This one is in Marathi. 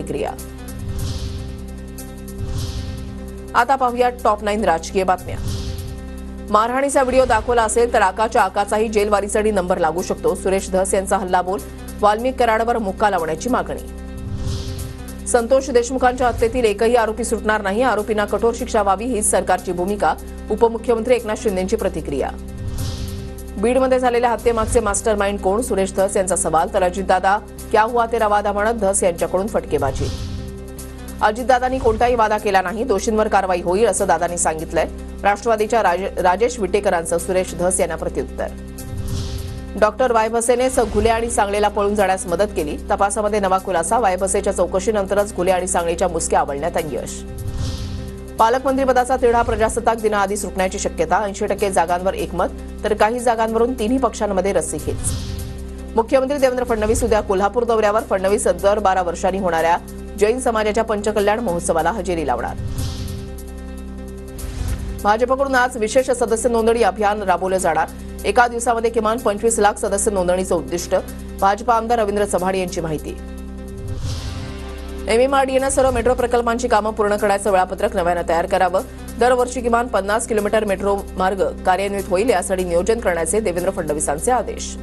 प्रतिक्रिया। आता पाहूया टॉप 9 राजकीय बातम्या। मारहाणीचा व्हिडिओ दाखवला असेल तर आकाचाही जेलवारीसाठी नंबर लागू शकतो। सुरेश धस यांचा हल्लाबोल, वाल्मिक कराडवर मुक्का लावण्याची मागणी। संतोष देशमुखांच्या हत्येतील एकही आरोपी सुटणार नाही, आरोपींना कठोर शिक्षा व्हावी हीच सरकारची भूमिका। उपमुख्यमंत्री एकनाथ शिंदेंची प्रतिक्रिया। बीडमध्ये झालेल्या हत्येमागचे मास्टर माइंड कोण? सुरेश धस यांचा सवाल, तर अजितदादा क्या हुआ तेरा वादा म्हणत धस यांच्याकडून फटकेबाजी। अजितदादांनी कोणताही वादा केला नाही, दोषींवर कारवाई होईल असं दादांनी सांगितलंय। राष्ट्रवादीच्या राजेश विटेकरांचं सुरेश धस यांना प्रत्युत्तर। डॉक्टर वाय भसेनेच घुले आणि सांगलीला पळून जाण्यास मदत केली, तपासामध्ये नवा खुलासा। वाय भसेच्या चौकशीनंतरच घुले आणि सांगलीच्या मुसक्या आवळण्यात यश। पालकमंत्रीपदाचा तिढा प्रजासत्ताक दिनाआधी सुटण्याची शक्यता, 80% जागांवर एकमत, तर काही जागांवरून तिन्ही पक्षांमध्ये रस्सीखेच। मुख्यमंत्री देवेंद्र फडणवीस उद्या कोल्हापूर दौऱ्यावर। फडणवीस दर 12 वर्षांनी होणाऱ्या जैन समाजाच्या पंचकल्याण महोत्सवाला हजेरी लावणार। भाजपकडून आज विशेष सदस्य नोंदणी अभियान राबवलं जाणार। एका दिवसामध्ये किमान 25 लाख सदस्य नोंदणीचं उद्दिष्ट। भाजप आमदार रवींद्र चव्हाण यांची माहिती। MMRDAनं सर्व मेट्रो प्रकल्पांची कामं पूर्ण करण्याचं वेळापत्रक नव्यानं तयार करावं। दरवर्षी किमान 50 किलोमीटर मेट्रो मार्ग कार्यान्वित होईल, यासाठी नियोजन करण्याचे देवेंद्र फडणवीसांचे आदेश।